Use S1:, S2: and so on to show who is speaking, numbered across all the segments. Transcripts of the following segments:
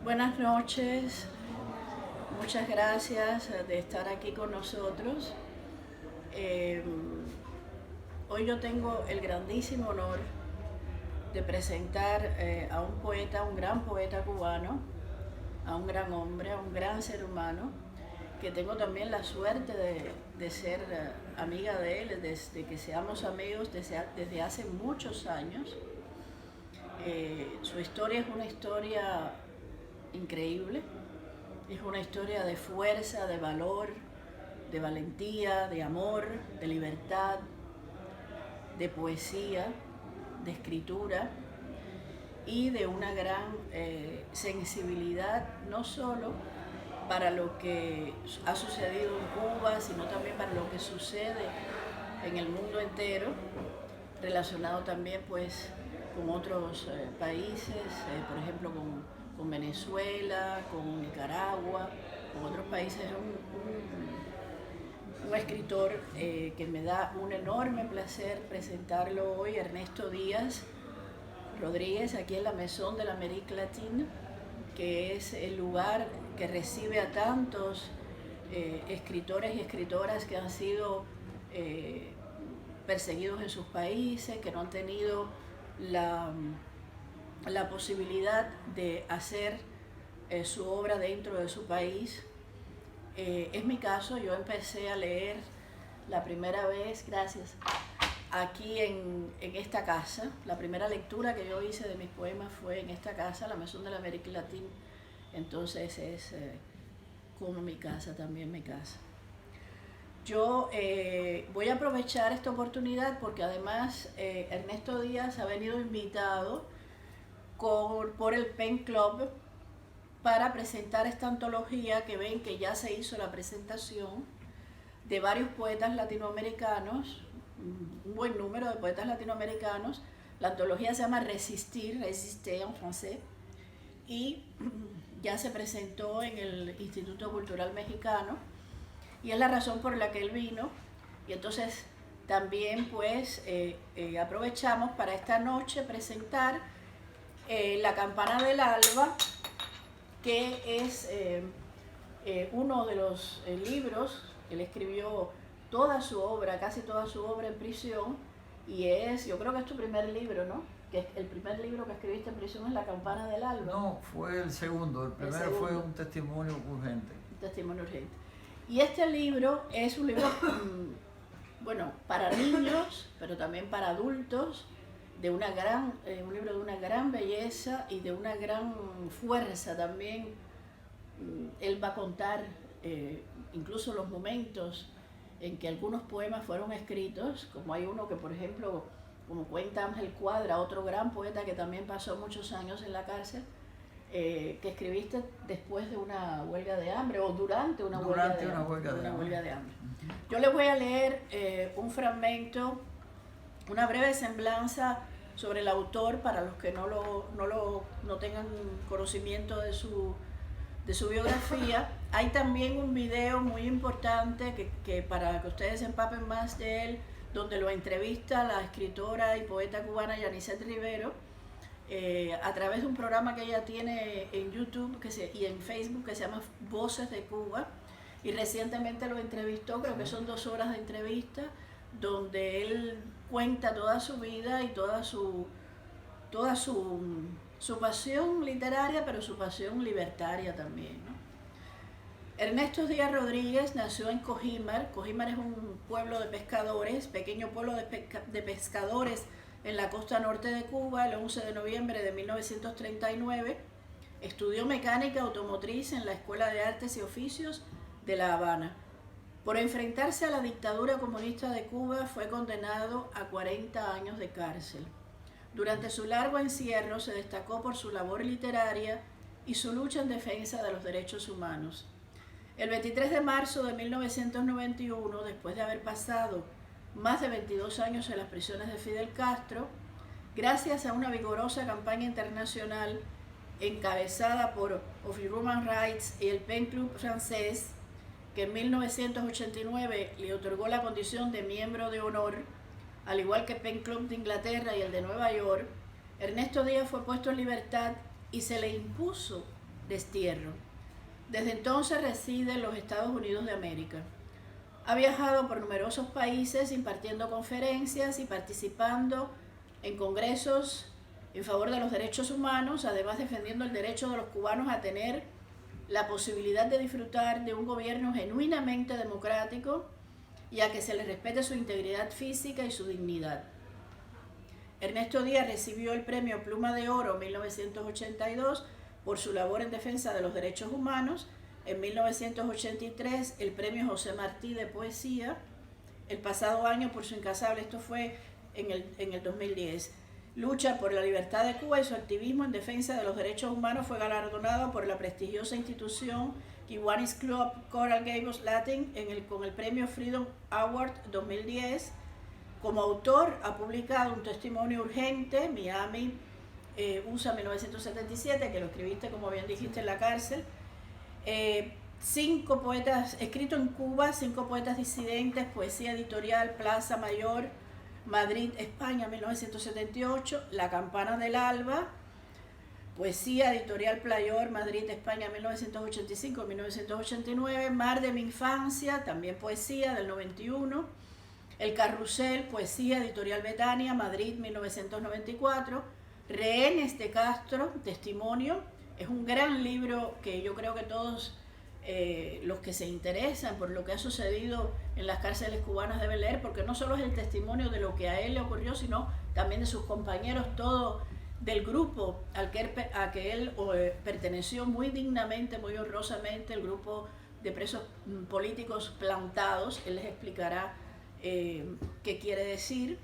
S1: Buenas noches, muchas gracias de estar aquí con nosotros. Eh, Hoy yo tengo el grandísimo honor de presentar a un poeta, un gran poeta cubano, a un gran hombre, a un gran ser humano, que tengo también la suerte de ser amiga de él desde que seamos amigos desde hace muchos años. Su historia es una historia increíble. Es una historia de fuerza, de valor, de valentía, de amor, de libertad, de poesía, de escritura y de una gran sensibilidad, no solo para lo que ha sucedido en Cuba, sino también para lo que sucede en el mundo entero, relacionado también pues con otros países, por ejemplo con Venezuela, con Nicaragua, con otros países. Es un escritor que me da un enorme placer presentarlo hoy, Ernesto Díaz Rodríguez, aquí en la Maison de l'Amérique Latine, que es el lugar que recibe a tantos escritores y escritoras que han sido perseguidos en sus países, que no han tenido la posibilidad de hacer su obra dentro de su país. Es mi caso. Yo empecé a leer la primera vez, gracias, aquí en esta casa. La primera lectura que yo hice de mis poemas fue en esta casa, la Maison de l'Amérique Latine. Entonces es como mi casa, también mi casa. Yo voy a aprovechar esta oportunidad porque además Ernesto Díaz ha venido invitado por el Pen Club para presentar esta antología que ven que ya se hizo la presentación de varios poetas latinoamericanos, un buen número de poetas latinoamericanos. La antología se llama Resistir en francés, y ya se presentó en el Instituto Cultural Mexicano, y es la razón por la que él vino. Y entonces también pues aprovechamos para esta noche presentar La Campana del Alba, que es uno de los libros. Él escribió toda su obra, casi toda su obra en prisión, y yo creo que es tu primer libro, ¿no? Que el primer libro que escribiste en prisión es La Campana del Alba.
S2: No, fue el segundo. El primero fue Un testimonio urgente.
S1: Un testimonio urgente. Y este libro es un libro, bueno, para niños, pero también para adultos, un libro de una gran belleza y de una gran fuerza también. Él va a contar incluso los momentos en que algunos poemas fueron escritos, como hay uno que, por ejemplo, como cuenta Ángel Cuadra, otro gran poeta que también pasó muchos años en la cárcel, que escribiste después de una huelga de hambre o durante una huelga de hambre. Yo les voy a leer un fragmento, una breve semblanza sobre el autor para los que no tengan conocimiento de su biografía. Hay también un video muy importante que para que ustedes empapen más de él, donde lo entrevista la escritora y poeta cubana Yanisette Rivero, a través de un programa que ella tiene en YouTube y en Facebook, que se llama Voces de Cuba, y recientemente lo entrevistó. Creo que son 2 horas de entrevista donde él cuenta toda su vida y toda su pasión literaria, pero su pasión libertaria también, ¿no? Ernesto Díaz Rodríguez nació en Cojímar. Cojímar es un pueblo de pescadores, pequeño pueblo de pescadores en la costa norte de Cuba. El 11 de noviembre de 1939 estudió mecánica automotriz en la Escuela de Artes y Oficios de La Habana. Por enfrentarse a la dictadura comunista de Cuba fue condenado a 40 años de cárcel. Durante su largo encierro se destacó por su labor literaria y su lucha en defensa de los derechos humanos. El 23 de marzo de 1991, después de haber pasado más de 22 años en las prisiones de Fidel Castro, gracias a una vigorosa campaña internacional encabezada por Of Human Rights y el Pen Club francés, que en 1989 le otorgó la condición de miembro de honor, al igual que Pen Club de Inglaterra y el de Nueva York, Ernesto Díaz fue puesto en libertad y se le impuso destierro. Desde entonces reside en los Estados Unidos de América. Ha viajado por numerosos países impartiendo conferencias y participando en congresos en favor de los derechos humanos, además defendiendo el derecho de los cubanos a tener la posibilidad de disfrutar de un gobierno genuinamente democrático y a que se les respete su integridad física y su dignidad. Ernesto Díaz recibió el premio Pluma de Oro 1982 por su labor en defensa de los derechos humanos. En 1983 el premio José Martí de Poesía. El pasado año por su incansable, esto fue en el 2010. Lucha por la libertad de Cuba y su activismo en defensa de los derechos humanos fue galardonado por la prestigiosa institución Kiwanis Club Coral Gables Latin con el premio Freedom Award 2010. Como autor ha publicado un testimonio urgente, Miami, USA 1977, que lo escribiste, como bien dijiste, en la cárcel. 5 poetas, escrito en Cuba, 5 poetas disidentes, poesía editorial, Plaza Mayor, Madrid, España, 1978, La Campana del Alba, poesía editorial Playor, Madrid, España, 1985-1989, Mar de mi infancia, también poesía del 91, El Carrusel, poesía editorial Betania, Madrid, 1994, Rehenes de Castro, testimonio. Es un gran libro que yo creo que todos los que se interesan por lo que ha sucedido en las cárceles cubanas deben leer, porque no solo es el testimonio de lo que a él le ocurrió, sino también de sus compañeros, todo del grupo a que él perteneció muy dignamente, muy honrosamente, el grupo de presos políticos plantados. Él les explicará qué quiere decir.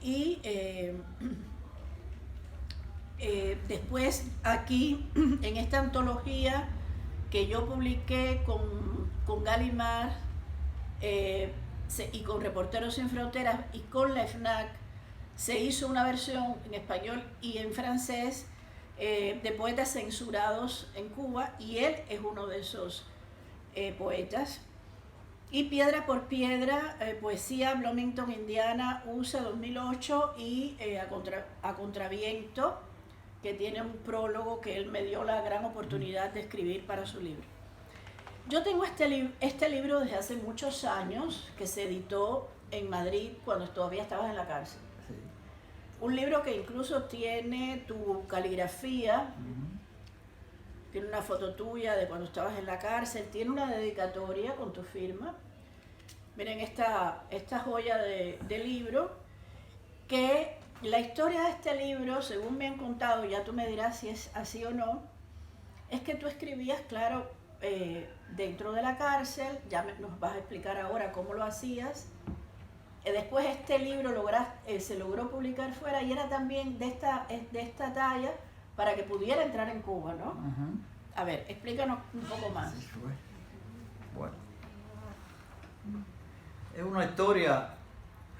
S1: Y después aquí, en esta antología que yo publiqué con Gallimard y con Reporteros Sin Fronteras y con la FNAC, se hizo una versión en español y en francés de poetas censurados en Cuba, y él es uno de esos poetas. Y Piedra por Piedra, poesía, Bloomington, Indiana, USA 2008, y a Contraviento, que tiene un prólogo que él me dio la gran oportunidad de escribir para su libro. Yo tengo este libro desde hace muchos años, que se editó en Madrid cuando todavía estabas en la cárcel.
S2: Sí.
S1: Un libro que incluso tiene tu caligrafía, tiene una foto tuya de cuando estabas en la cárcel, tiene una dedicatoria con tu firma. Miren esta joya de libro, que la historia de este libro, según me han contado, ya tú me dirás si es así o no, es que tú escribías, claro, dentro de la cárcel, ya nos vas a explicar ahora cómo lo hacías. Después este libro se logró publicar fuera, y era también de esta talla para que pudiera entrar en Cuba, ¿no? A ver, explícanos un poco más.
S2: Bueno, es una historia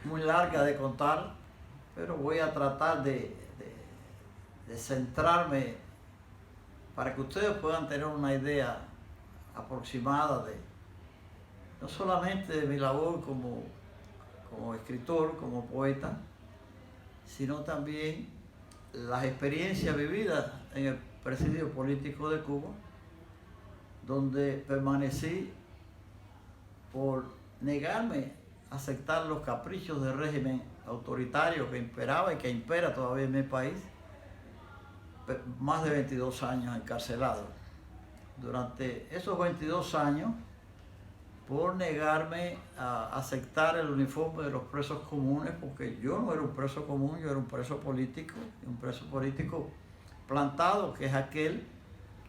S2: muy larga de contar, pero voy a tratar de centrarme para que ustedes puedan tener una idea aproximada no solamente de mi labor como escritor, como poeta, sino también las experiencias vividas en el presidio político de Cuba, donde permanecí por negarme a aceptar los caprichos del régimen autoritario que imperaba y que impera todavía en mi país. Más de 22 años encarcelado. Durante esos 22 años, por negarme a aceptar el uniforme de los presos comunes, porque yo no era un preso común, yo era un preso político plantado, que es aquel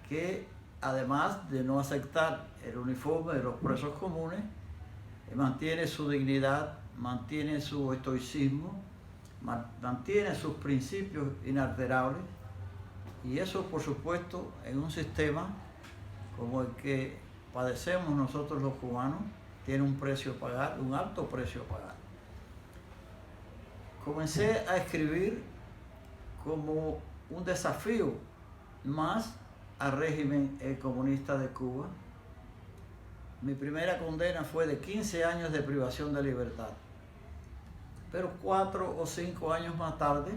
S2: que, además de no aceptar el uniforme de los presos comunes, mantiene su dignidad, mantiene su estoicismo, mantiene sus principios inalterables, y eso, por supuesto, en un sistema como el que padecemos nosotros los cubanos, tiene un precio a pagar, un alto precio a pagar. Comencé a escribir como un desafío más al régimen comunista de Cuba. Mi primera condena fue de 15 años de privación de libertad, pero 4 o 5 años más tarde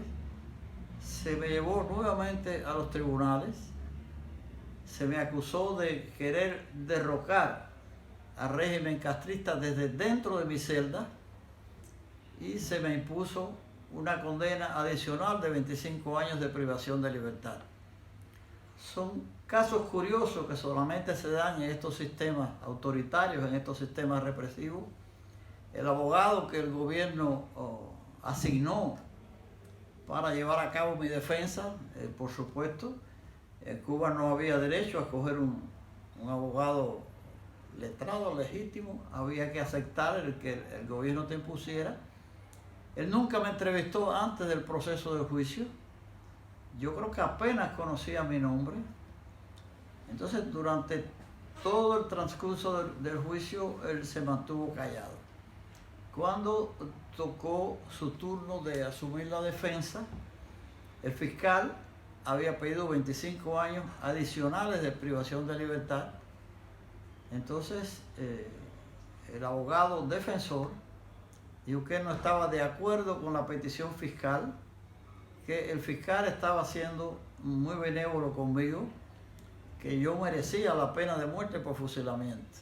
S2: se me llevó nuevamente a los tribunales, se me acusó de querer derrocar al régimen castrista desde dentro de mi celda y se me impuso una condena adicional de 25 años de privación de libertad. Son casos curiosos que solamente se dan en estos sistemas autoritarios, en estos sistemas represivos. El abogado que el gobierno asignó para llevar a cabo mi defensa, por supuesto, en Cuba no había derecho a escoger un abogado letrado, legítimo, había que aceptar el que el gobierno te impusiera. Él nunca me entrevistó antes del proceso de juicio. Yo creo que apenas conocía mi nombre. Entonces, durante todo el transcurso del juicio, él se mantuvo callado. Cuando tocó su turno de asumir la defensa, el fiscal había pedido 25 años adicionales de privación de libertad. Entonces, el abogado defensor dijo que él no estaba de acuerdo con la petición fiscal, que el fiscal estaba siendo muy benévolo conmigo, que yo merecía la pena de muerte por fusilamiento.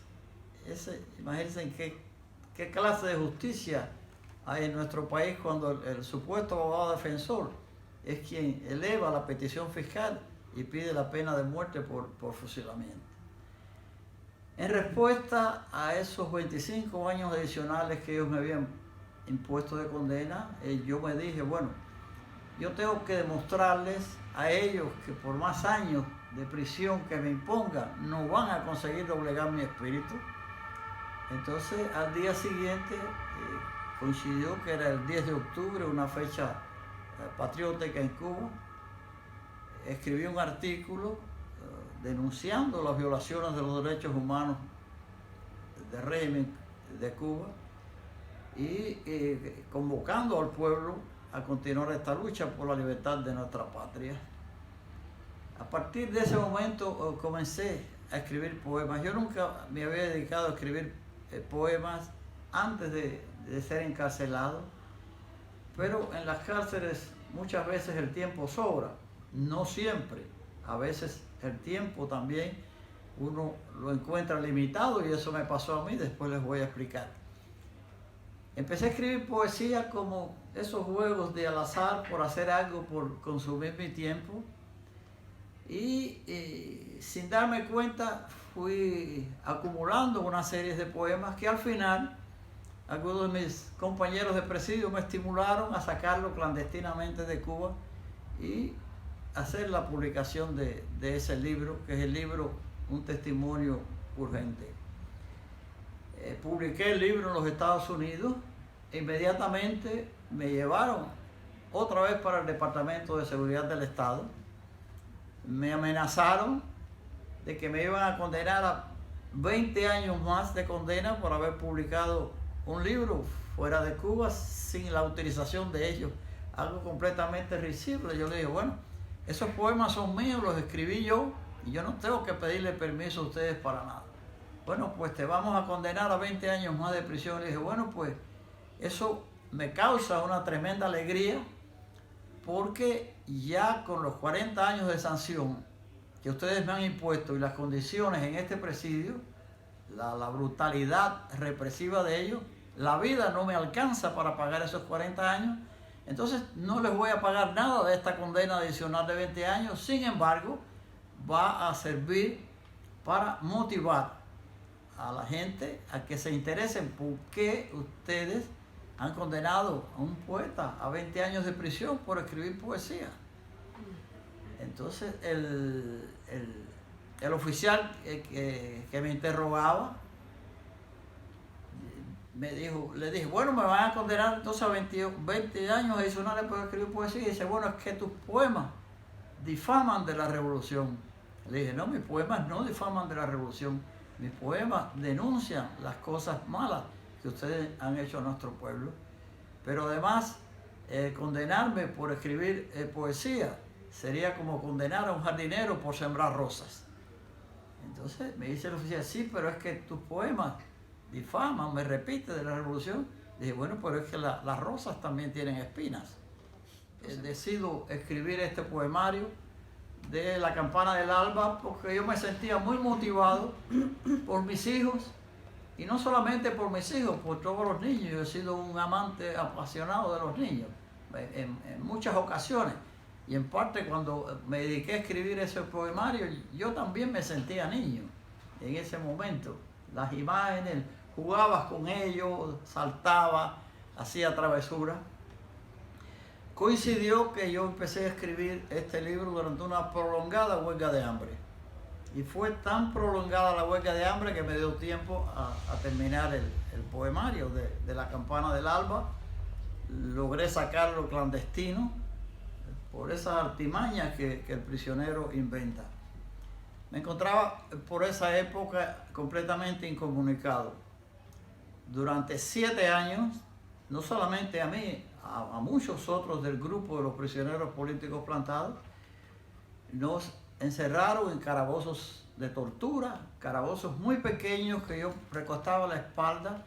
S2: Imagínense en qué clase de justicia hay en nuestro país cuando el supuesto abogado defensor es quien eleva la petición fiscal y pide la pena de muerte por fusilamiento. En respuesta a esos 25 años adicionales que ellos me habían impuesto de condena, yo me dije, bueno, yo tengo que demostrarles a ellos que por más años de prisión que me impongan, no van a conseguir doblegar mi espíritu. Entonces, al día siguiente, coincidió que era el 10 de octubre, una fecha patriótica en Cuba, escribí un artículo denunciando las violaciones de los derechos humanos del régimen de Cuba y convocando al pueblo a continuar esta lucha por la libertad de nuestra patria. A partir de ese momento comencé a escribir poemas. Yo nunca me había dedicado a escribir poemas antes de ser encarcelado, pero en las cárceles muchas veces el tiempo sobra, no siempre. A veces el tiempo también uno lo encuentra limitado y eso me pasó a mí, después les voy a explicar. Empecé a escribir poesía como esos juegos de al azar, por hacer algo, por consumir mi tiempo. Y sin darme cuenta fui acumulando una serie de poemas que al final algunos de mis compañeros de presidio me estimularon a sacarlo clandestinamente de Cuba y hacer la publicación de ese libro, que es el libro Un Testimonio Urgente. Publiqué el libro en los Estados Unidos e inmediatamente me llevaron otra vez para el Departamento de Seguridad del Estado. Me amenazaron de que me iban a condenar a 20 años más de condena por haber publicado un libro fuera de Cuba sin la autorización de ellos, algo completamente risible. Yo le dije, bueno, esos poemas son míos, los escribí yo y yo no tengo que pedirle permiso a ustedes para nada. Bueno, pues te vamos a condenar a 20 años más de prisión. Le dije, bueno, pues eso me causa una tremenda alegría porque ya con los 40 años de sanción que ustedes me han impuesto y las condiciones en este presidio, la brutalidad represiva de ellos, la vida no me alcanza para pagar esos 40 años, entonces no les voy a pagar nada de esta condena adicional de 20 años, sin embargo, va a servir para motivar a la gente a que se interesen por qué ustedes han condenado a un poeta a 20 años de prisión por escribir poesía. Entonces el oficial que me interrogaba le dije, bueno, me van a condenar entonces a 20 años adicionales por escribir poesía. Y dice, bueno, es que tus poemas difaman de la revolución. Le dije, no, mis poemas no difaman de la revolución. Mis poemas denuncian las cosas malas que ustedes han hecho a nuestro pueblo. Pero además, condenarme por escribir poesía sería como condenar a un jardinero por sembrar rosas. Entonces me dice el oficial, sí, pero es que tus poemas difaman, me repite de la revolución. Dije, bueno, pero es que las rosas también tienen espinas. Decido escribir este poemario de La Campana del Alba, porque yo me sentía muy motivado por mis hijos, y no solamente por mis hijos, por todos los niños. Yo he sido un amante apasionado de los niños en muchas ocasiones, y en parte cuando me dediqué a escribir ese poemario, yo también me sentía niño en ese momento. Las imágenes, jugabas con ellos, saltaba, hacía travesuras. Coincidió que yo empecé a escribir este libro durante una prolongada huelga de hambre. Y fue tan prolongada la huelga de hambre que me dio tiempo a terminar el poemario de La Campana del Alba. Logré sacarlo clandestino por esas artimañas que el prisionero inventa. Me encontraba por esa época completamente incomunicado. Durante 7 años, no solamente a mí, a muchos otros del grupo de los prisioneros políticos plantados, nos encerraron en calabozos de tortura, calabozos muy pequeños que yo recostaba la espalda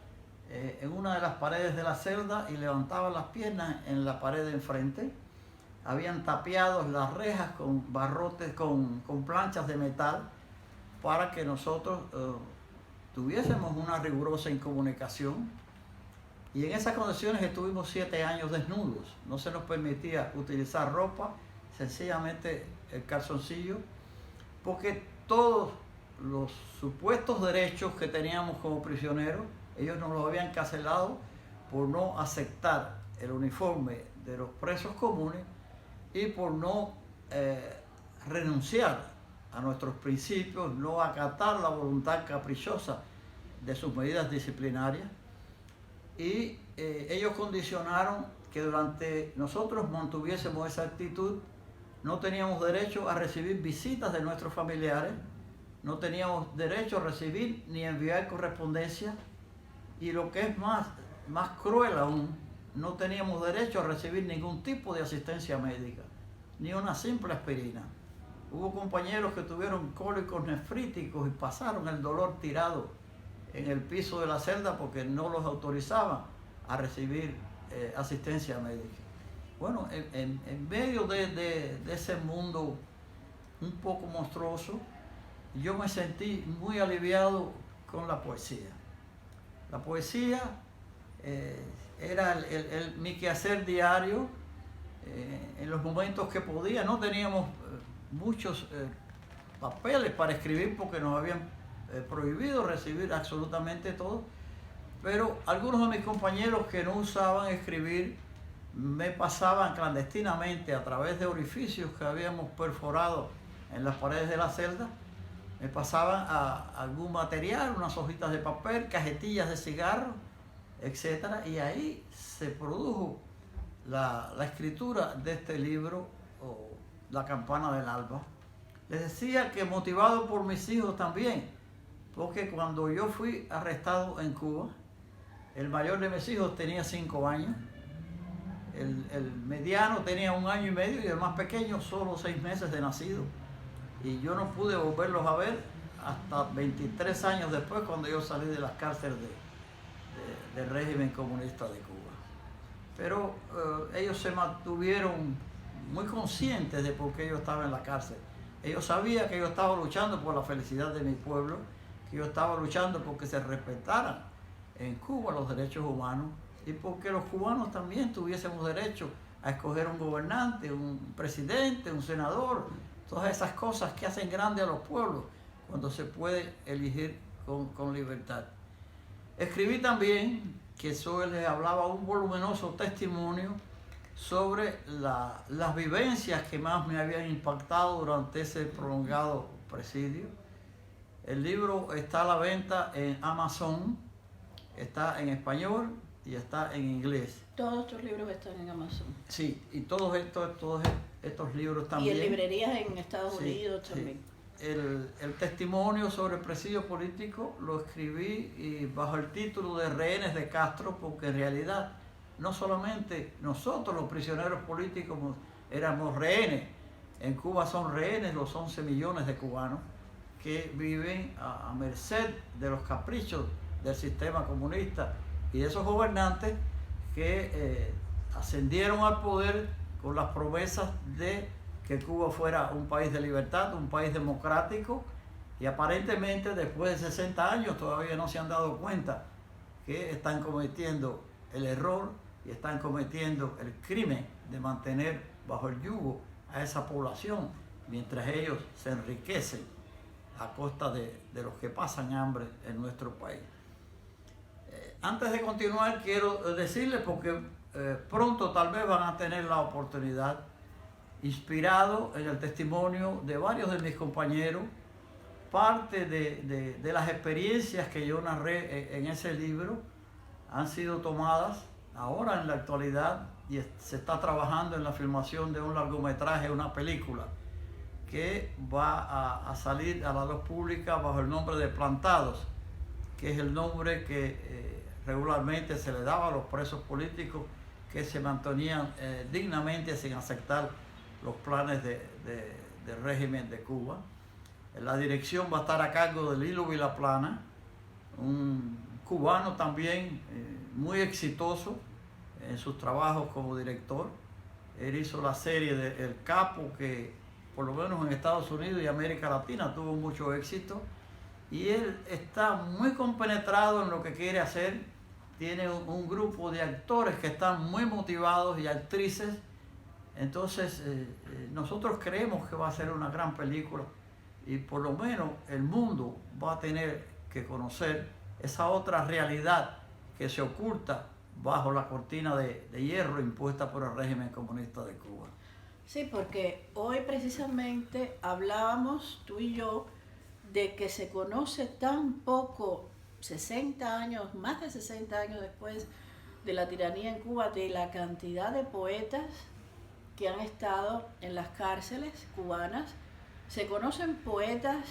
S2: en una de las paredes de la celda y levantaba las piernas en la pared de enfrente. Habían tapiado las rejas con barrotes, con planchas de metal, para que nosotros tuviésemos una rigurosa incomunicación. Y en esas condiciones estuvimos 7 años desnudos. No se nos permitía utilizar ropa, sencillamente el calzoncillo, porque todos los supuestos derechos que teníamos como prisioneros, ellos nos los habían cancelado por no aceptar el uniforme de los presos comunes y por no renunciar a nuestros principios, no acatar la voluntad caprichosa de sus medidas disciplinarias. Y ellos condicionaron que durante nosotros mantuviésemos esa actitud. No teníamos derecho a recibir visitas de nuestros familiares, no teníamos derecho a recibir ni enviar correspondencia, y lo que es más cruel aún, no teníamos derecho a recibir ningún tipo de asistencia médica, ni una simple aspirina. Hubo compañeros que tuvieron cólicos nefríticos y pasaron el dolor tirado en el piso de la celda porque no los autorizaban a recibir asistencia médica. Bueno, en medio de ese mundo un poco monstruoso, yo me sentí muy aliviado con la poesía. La poesía era mi quehacer diario en los momentos que podía. No teníamos muchos papeles para escribir porque nos habían prohibido recibir absolutamente todo, pero algunos de mis compañeros que no usaban escribir me pasaban clandestinamente a través de orificios que habíamos perforado en las paredes de la celda, me pasaban algún material, unas hojitas de papel, cajetillas de cigarros, etc. Y ahí se produjo la escritura de este libro, La Campana del Alba. Les decía que motivado por mis hijos también, porque cuando yo fui arrestado en Cuba, el mayor de mis hijos tenía 5 años, el mediano tenía 1 año y medio y el más pequeño solo 6 meses de nacido. Y yo no pude volverlos a ver hasta 23 años después, cuando yo salí de las cárceles del régimen comunista de Cuba. Pero ellos se mantuvieron muy conscientes de por qué yo estaba en la cárcel. Ellos sabían que yo estaba luchando por la felicidad de mi pueblo, que yo estaba luchando porque se respetaran en Cuba los derechos humanos y porque los cubanos también tuviésemos derecho a escoger un gobernante, un presidente, un senador, todas esas cosas que hacen grande a los pueblos cuando se puede elegir con libertad. Escribí también, que eso les hablaba, un voluminoso testimonio sobre las vivencias que más me habían impactado durante ese prolongado presidio. El libro está a la venta en Amazon, está en español y está en inglés.
S1: Todos estos libros están en Amazon.
S2: Sí, y todos estos libros también.
S1: Y en librerías en Estados Unidos también.
S2: El testimonio sobre el presidio político lo escribí y bajo el título de Rehenes de Castro, porque en realidad no solamente nosotros los prisioneros políticos éramos rehenes. En Cuba son rehenes los 11 millones de cubanos que viven a merced de los caprichos del sistema comunista y de esos gobernantes que ascendieron al poder con las promesas de que Cuba fuera un país de libertad, un país democrático, y aparentemente después de 60 años todavía no se han dado cuenta que están cometiendo el error y están cometiendo el crimen de mantener bajo el yugo a esa población mientras ellos se enriquecen a costa de los que pasan hambre en nuestro país. Antes de continuar, quiero decirles, porque pronto tal vez van a tener la oportunidad, inspirado en el testimonio de varios de mis compañeros, parte de las experiencias que yo narré en ese libro han sido tomadas ahora en la actualidad, y se está trabajando en la filmación de un largometraje, una película, que va a salir a la luz pública bajo el nombre de Plantados, que es el nombre que regularmente se le daba a los presos políticos que se mantenían dignamente sin aceptar los planes del régimen de Cuba. La dirección va a estar a cargo de Lilo Vilaplana, un cubano también muy exitoso en sus trabajos como director. Él hizo la serie de El Capo, que por lo menos en Estados Unidos y América Latina tuvo mucho éxito, y él está muy compenetrado en lo que quiere hacer. Tiene un grupo de actores que están muy motivados y actrices. Entonces nosotros creemos que va a ser una gran película, y por lo menos el mundo va a tener que conocer esa otra realidad que se oculta bajo la cortina de hierro impuesta por el régimen comunista de Cuba.
S1: Sí, porque hoy precisamente hablábamos tú y yo de que se conoce tan poco, 60 años, más de 60 años después de la tiranía en Cuba, de la cantidad de poetas que han estado en las cárceles cubanas. Se conocen poetas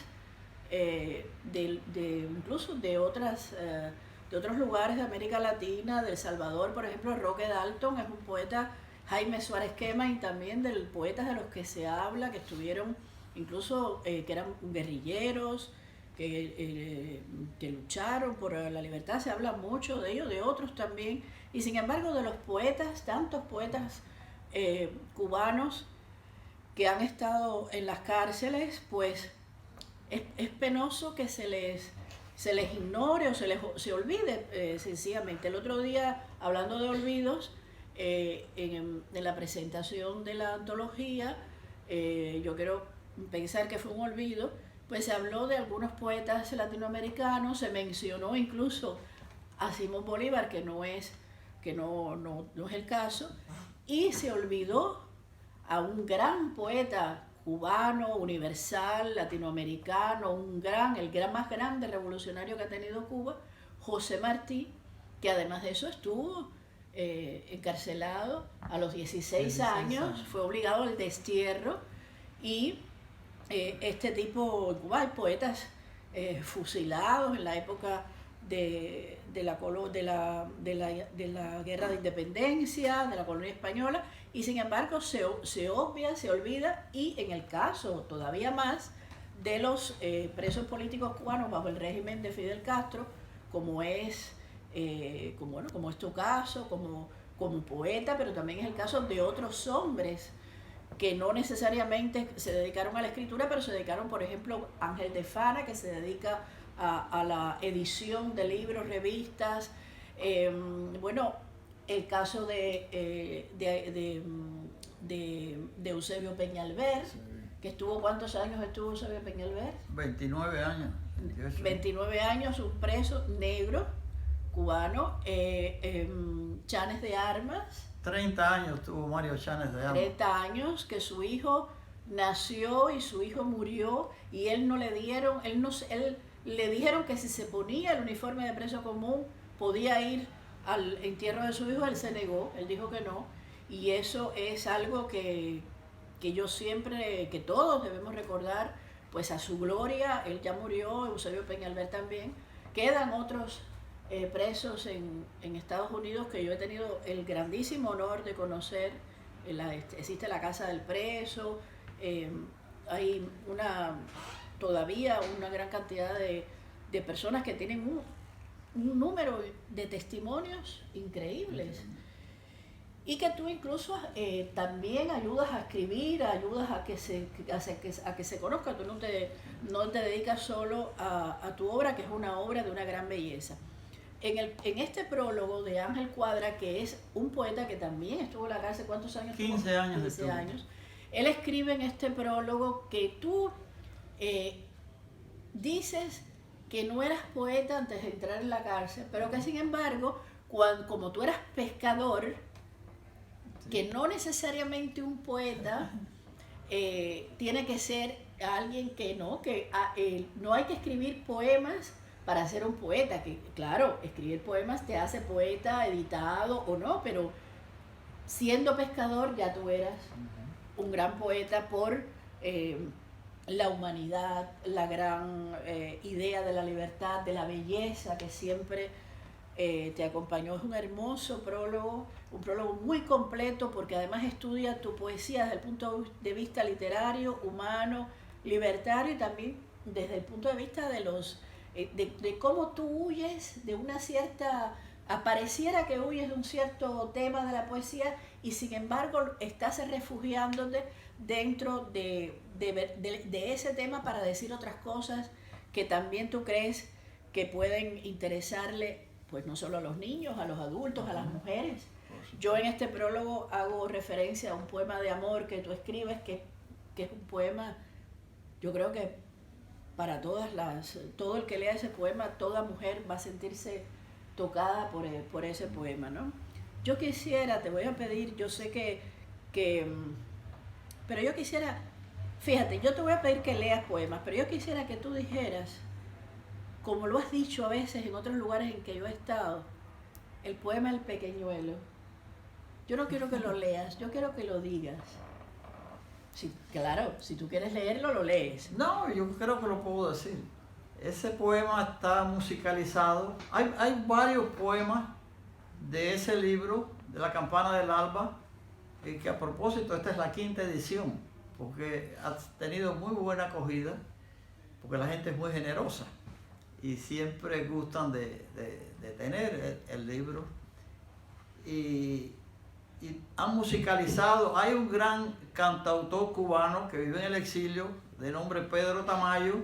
S1: incluso de otros lugares de América Latina, de El Salvador, por ejemplo. Roque Dalton es un poeta, Jaime Suárez Quema, y también de poetas de los que se habla, que estuvieron incluso, que eran guerrilleros, que lucharon por la libertad. Se habla mucho de ellos, de otros también, y sin embargo de los poetas, tantos poetas cubanos que han estado en las cárceles, pues es penoso que se les ignore o se olvide sencillamente. El otro día, hablando de olvidos, en la presentación de la antología, yo quiero pensar que fue un olvido, pues se habló de algunos poetas latinoamericanos, se mencionó incluso a Simón Bolívar, que no es el caso, y se olvidó a un gran poeta cubano, universal, latinoamericano, el más grande revolucionario que ha tenido Cuba, José Martí, que además de eso estuvo encarcelado a los 16 años, fue obligado al destierro, y este tipo, en Cuba hay poetas fusilados en la época de la guerra de independencia, de la colonia española, y sin embargo se obvia, se olvida, y en el caso todavía más de los presos políticos cubanos bajo el régimen de Fidel Castro, como es tu caso, como poeta, pero también es el caso de otros hombres que no necesariamente se dedicaron a la escritura, pero se dedicaron, por ejemplo, Ángel de Fana, que se dedica a la edición de libros, revistas. El caso de Eusebio Peñalver, sí, que estuvo, ¿cuántos años estuvo Eusebio Peñalver?
S2: 29 años.
S1: 29 años, un preso negro, cubano. Chanes de Armas.
S2: 30 años tuvo Mario Chanes de Armas.
S1: 30 años, que su hijo nació y su hijo murió, y él le dijeron que si se ponía el uniforme de preso común podía ir al entierro de su hijo. Él se negó, él dijo que no, y eso es algo que yo siempre, que todos debemos recordar, pues a su gloria. Él ya murió, Eusebio Peñalver también. Quedan otros presos en Estados Unidos que yo he tenido el grandísimo honor de conocer. Existe la Casa del Preso, hay todavía una gran cantidad de personas que tienen un número de testimonios increíbles. y que tú incluso también ayudas a escribir, ayudas a que se conozca. Tú no te dedicas solo a tu obra, que es una obra de una gran belleza. En este prólogo de Ángel Cuadra, que es un poeta que también estuvo en la cárcel, ¿cuántos años?
S2: 15 años.
S1: 15 años. Él escribe en este prólogo que tú dices que no eras poeta antes de entrar en la cárcel, pero que sin embargo, como tú eras pescador, que no necesariamente un poeta tiene que ser alguien que no hay que escribir poemas para ser un poeta, que claro, escribir poemas te hace poeta editado o no, pero siendo pescador ya tú eras un gran poeta por la humanidad, la gran idea de la libertad, de la belleza que siempre te acompañó. Es un hermoso prólogo, un prólogo muy completo, porque además estudia tu poesía desde el punto de vista literario, humano, libertario, y también desde el punto de vista de cómo tú huyes de una cierta, pareciera que huyes de un cierto tema de la poesía, y sin embargo estás refugiándote dentro de ese tema para decir otras cosas que también tú crees que pueden interesarle, pues no solo a los niños, a los adultos, a las mujeres. Yo en este prólogo hago referencia a un poema de amor que tú escribes, que es un poema, yo creo que para todo el que lea ese poema, toda mujer va a sentirse tocada por ese poema, ¿no? Yo quisiera, te voy a pedir, yo sé pero yo quisiera, fíjate, yo te voy a pedir que leas poemas, pero yo quisiera que tú dijeras, como lo has dicho a veces en otros lugares en que yo he estado, el poema El Pequeñuelo. Yo no quiero que lo leas, yo quiero que lo digas. Sí, claro, si tú quieres leerlo, lo lees.
S2: No, yo creo que lo puedo decir. Ese poema está musicalizado. Hay varios poemas de ese libro, de La Campana del Alba, que a propósito, esta es la 5ª edición, porque ha tenido muy buena acogida, porque la gente es muy generosa y siempre gustan de tener el libro. Y han musicalizado. Hay un gran cantautor cubano que vive en el exilio, de nombre Pedro Tamayo,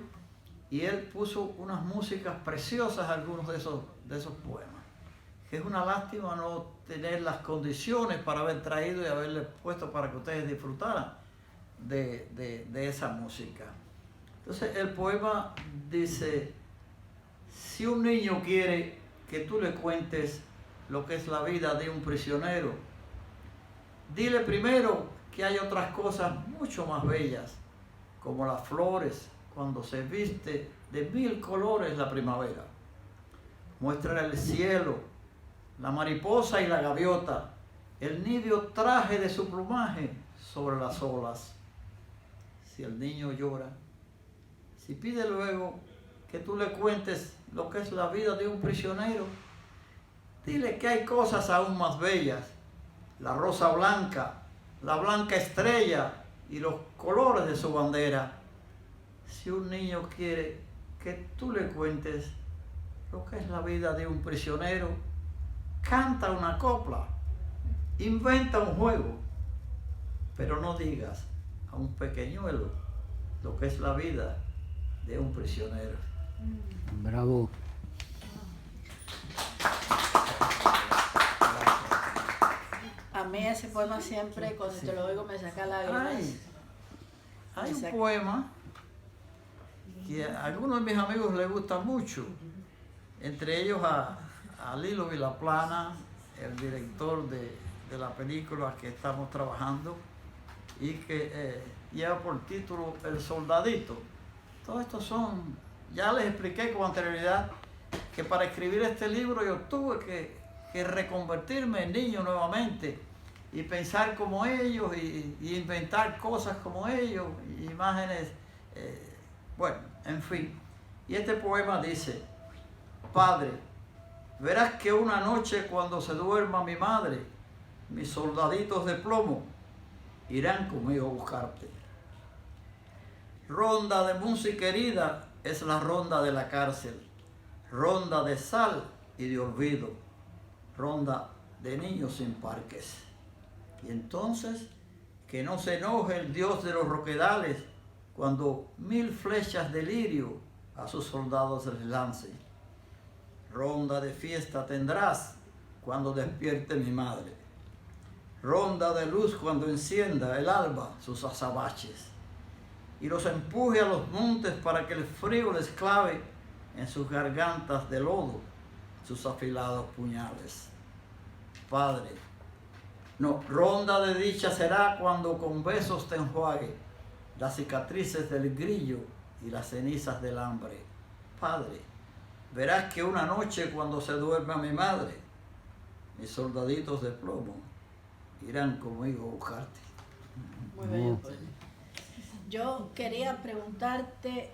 S2: y él puso unas músicas preciosas a algunos de esos poemas. Que es una lástima no tener las condiciones para haber traído y haberles puesto para que ustedes disfrutaran de esa música. Entonces el poema dice: si un niño quiere que tú le cuentes lo que es la vida de un prisionero, dile primero que hay otras cosas mucho más bellas, como las flores cuando se viste de 1000 colores la primavera. Muéstrale el cielo, la mariposa y la gaviota, el níveo traje de su plumaje sobre las olas. Si el niño llora, si pide luego que tú le cuentes lo que es la vida de un prisionero, dile que hay cosas aún más bellas, la rosa blanca, la blanca estrella y los colores de su bandera. Si un niño quiere que tú le cuentes lo que es la vida de un prisionero, canta una copla, inventa un juego, pero no digas a un pequeñuelo lo que es la vida de un prisionero.
S3: Bravo.
S1: Amé ese poema siempre, cuando te lo oigo me saca lágrimas.
S2: Hay un poema que a algunos de mis amigos les gusta mucho, entre ellos a Lilo Vilaplana, el director de la película que estamos trabajando, y que lleva por título El Soldadito. Todos estos son, ya les expliqué con anterioridad que para escribir este libro yo tuve que reconvertirme en niño nuevamente y pensar como ellos y inventar cosas como ellos, imágenes, bueno, en fin. Y este poema dice: Padre, verás que una noche cuando se duerma mi madre, mis soldaditos de plomo irán conmigo a buscarte. Ronda de música herida es la ronda de la cárcel, ronda de sal y de olvido, ronda de niños sin parques. Y entonces, que no se enoje el Dios de los roquedales cuando 1000 flechas de lirio a sus soldados les lance. Ronda de fiesta tendrás cuando despierte mi madre. Ronda de luz cuando encienda el alba sus azabaches. Y los empuje a los montes para que el frío les clave en sus gargantas de lodo sus afilados puñales. Padre, no, ronda de dicha será cuando con besos te enjuague las cicatrices del grillo y las cenizas del hambre. Padre, verás que una noche cuando se duerma mi madre, mis soldaditos de plomo irán conmigo a buscarte.
S1: Muy bello poema. Yo quería preguntarte,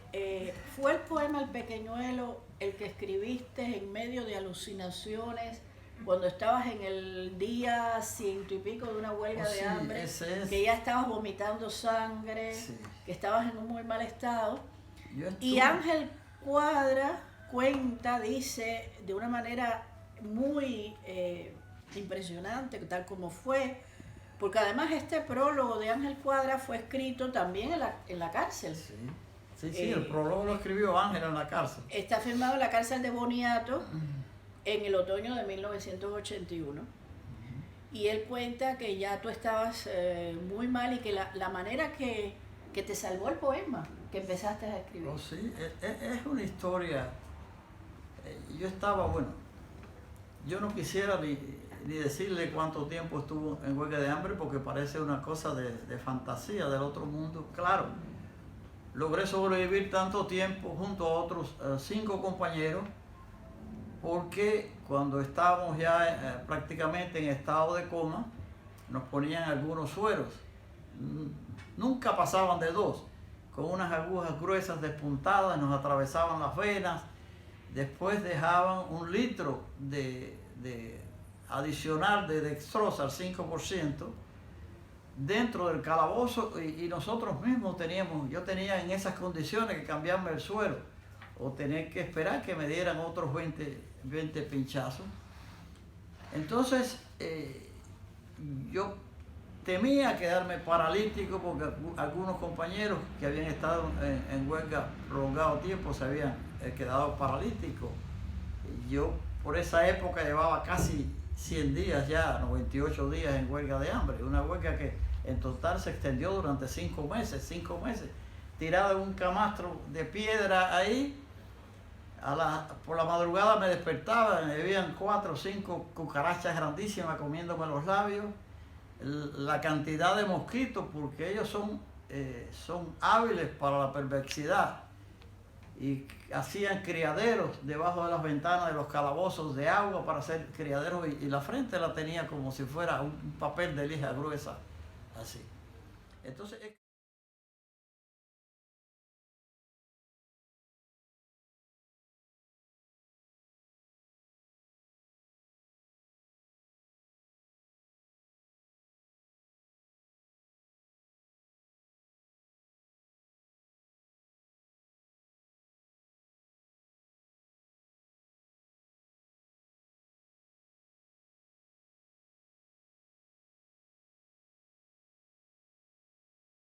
S1: ¿fue el poema El Pequeñuelo el que escribiste en medio de alucinaciones cuando estabas en el día 100 y pico de una huelga de hambre, que ya estabas vomitando sangre, que estabas en un muy mal estado? Y Ángel Cuadra cuenta, dice, de una manera muy impresionante, tal como fue, porque además este prólogo de Ángel Cuadra fue escrito también en la cárcel.
S2: Sí, el prólogo lo escribió Ángel en la cárcel.
S1: Está firmado en la cárcel de Boniato en el otoño de 1981. Y él cuenta que ya tú estabas muy mal y que la manera que te salvó el poema que empezaste a escribir.
S2: Oh, sí, es una historia. Yo estaba, bueno, yo no quisiera ni decirle cuánto tiempo estuvo en huelga de hambre porque parece una cosa de fantasía del otro mundo. Claro, logré sobrevivir tanto tiempo junto a otros 5 compañeros porque cuando estábamos ya prácticamente en estado de coma nos ponían algunos sueros. Nunca pasaban de 2, con unas agujas gruesas despuntadas, nos atravesaban las venas. Después dejaban 1 litro de adicional de dextrosa al 5% dentro del calabozo y nosotros mismos yo tenía en esas condiciones que cambiarme el suero o tener que esperar que me dieran otros 20 pinchazos. Entonces yo temía quedarme paralítico porque algunos compañeros que habían estado en huelga prolongado tiempo se habían quedado paralíticos. Yo por esa época llevaba casi 100 días ya, 98 días en huelga de hambre, una huelga que en total se extendió durante 5 meses, tirado en un camastro de piedra ahí. Por la madrugada me despertaba, me habían 4 o 5 cucarachas grandísimas comiéndome los labios, la cantidad de mosquitos, porque ellos son hábiles para la perversidad y hacían criaderos debajo de las ventanas de los calabozos de agua para hacer criaderos y la frente la tenía como si fuera un papel de lija gruesa, así. Entonces